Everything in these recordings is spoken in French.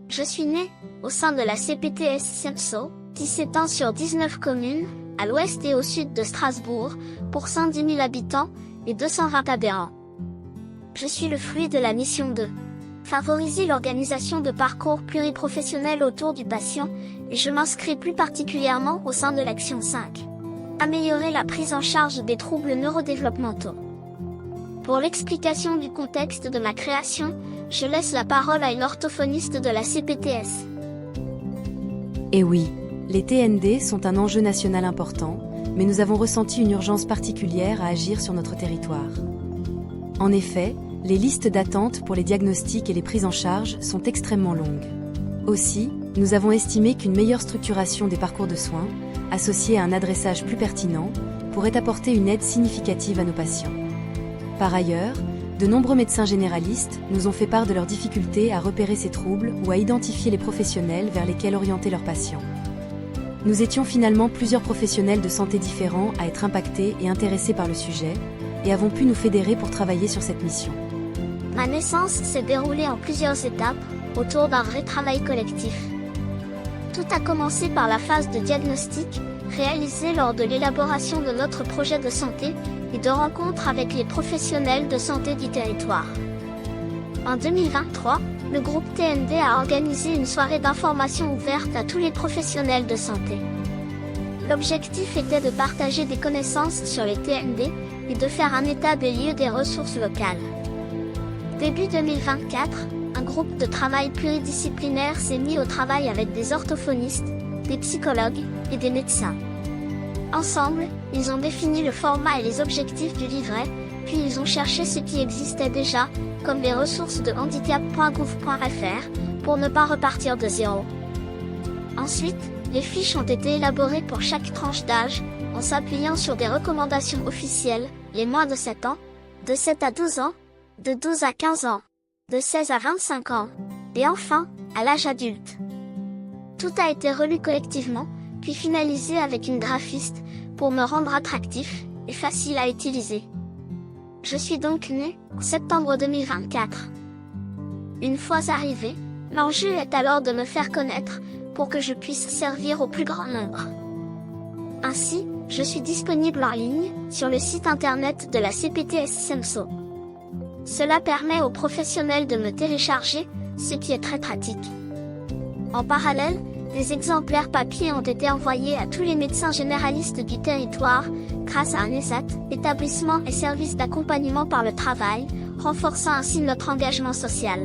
Je suis né au sein de la CPTS SEMSO, qui s'étend sur 19 communes, à l'ouest et au sud de Strasbourg, pour 110 000 habitants et 220 adhérents. Je suis le fruit de la mission de favoriser l'organisation de parcours pluriprofessionnels autour du patient, et je m'inscris plus particulièrement au sein de l'action 5. Améliorer la prise en charge des troubles neurodéveloppementaux. Pour l'explication du contexte de ma création, je laisse la parole à une orthophoniste de la CPTS. Eh oui, les TND sont un enjeu national important, mais nous avons ressenti une urgence particulière à agir sur notre territoire. En effet, les listes d'attente pour les diagnostics et les prises en charge sont extrêmement longues. Aussi, nous avons estimé qu'une meilleure structuration des parcours de soins, associée à un adressage plus pertinent, pourrait apporter une aide significative à nos patients. Par ailleurs, de nombreux médecins généralistes nous ont fait part de leurs difficultés à repérer ces troubles ou à identifier les professionnels vers lesquels orienter leurs patients. Nous étions finalement plusieurs professionnels de santé différents à être impactés et intéressés par le sujet, et avons pu nous fédérer pour travailler sur cette mission. Ma naissance s'est déroulée en plusieurs étapes, autour d'un vrai travail collectif. Tout a commencé par la phase de diagnostic, réalisée lors de l'élaboration de notre projet de santé, et de rencontres avec les professionnels de santé du territoire. En 2023, le groupe TND a organisé une soirée d'information ouverte à tous les professionnels de santé. L'objectif était de partager des connaissances sur les TND et de faire un état des lieux des ressources locales. Début 2024, un groupe de travail pluridisciplinaire s'est mis au travail avec des orthophonistes, des psychologues et des médecins. Ensemble, ils ont défini le format et les objectifs du livret, puis ils ont cherché ce qui existait déjà, comme les ressources de handicap.gouv.fr, pour ne pas repartir de zéro. Ensuite, les fiches ont été élaborées pour chaque tranche d'âge, en s'appuyant sur des recommandations officielles, les moins de 7 ans, de 7 à 12 ans, de 12 à 15 ans, de 16 à 25 ans, et enfin, à l'âge adulte. Tout a été relu collectivement, puis finalisé avec une graphiste, pour me rendre attractif et facile à utiliser. Je suis donc né en septembre 2024. Une fois arrivé, l'enjeu est alors de me faire connaître, pour que je puisse servir au plus grand nombre. Ainsi, je suis disponible en ligne, sur le site internet de la CPTS SEMSO. Cela permet aux professionnels de me télécharger, ce qui est très pratique. En parallèle, des exemplaires papier ont été envoyés à tous les médecins généralistes du territoire, grâce à un ESAT, établissement et service d'accompagnement par le travail, renforçant ainsi notre engagement social.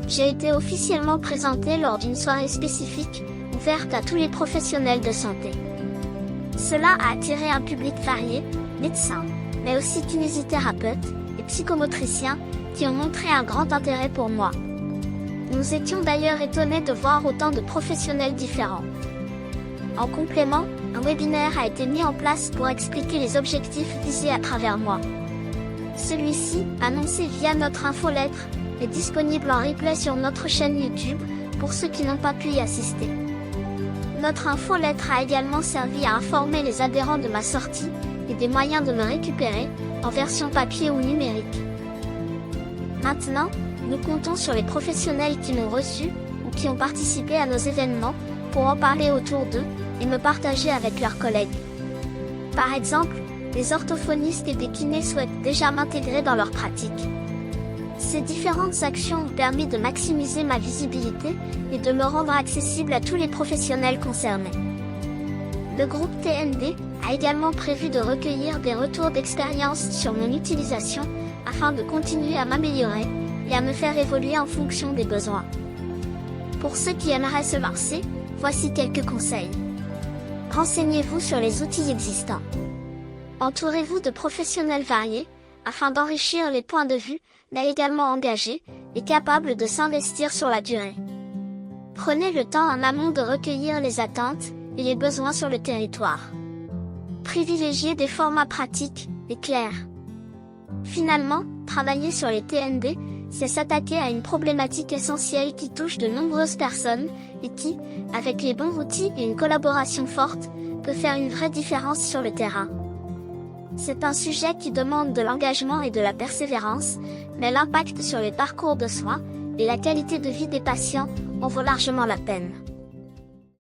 J'ai été officiellement présenté lors d'une soirée spécifique, ouverte à tous les professionnels de santé. Cela a attiré un public varié, médecins, mais aussi kinésithérapeutes et psychomotriciens, qui ont montré un grand intérêt pour moi. Nous étions d'ailleurs étonnés de voir autant de professionnels différents. En complément, un webinaire a été mis en place pour expliquer les objectifs visés à travers moi. Celui-ci, annoncé via notre infolettre, est disponible en replay sur notre chaîne YouTube, pour ceux qui n'ont pas pu y assister. Notre infolettre a également servi à informer les adhérents de ma sortie, et des moyens de me récupérer, en version papier ou numérique. Maintenant, nous comptons sur les professionnels qui m'ont reçu, ou qui ont participé à nos événements, pour en parler autour d'eux, et me partager avec leurs collègues. Par exemple, les orthophonistes et des kinés souhaitent déjà m'intégrer dans leur pratique. Ces différentes actions ont permis de maximiser ma visibilité, et de me rendre accessible à tous les professionnels concernés. Le groupe TND a également prévu de recueillir des retours d'expérience sur mon utilisation, afin de continuer à m'améliorer, et à me faire évoluer en fonction des besoins. Pour ceux qui aimeraient se lancer, voici quelques conseils. Renseignez-vous sur les outils existants. Entourez-vous de professionnels variés, afin d'enrichir les points de vue, mais également engagés, et capables de s'investir sur la durée. Prenez le temps en amont de recueillir les attentes, et les besoins sur le territoire. Privilégiez des formats pratiques, et clairs. Finalement, travailler sur les TND, c'est s'attaquer à une problématique essentielle qui touche de nombreuses personnes, et qui, avec les bons outils et une collaboration forte, peut faire une vraie différence sur le terrain. C'est un sujet qui demande de l'engagement et de la persévérance, mais l'impact sur les parcours de soins, et la qualité de vie des patients en vaut largement la peine.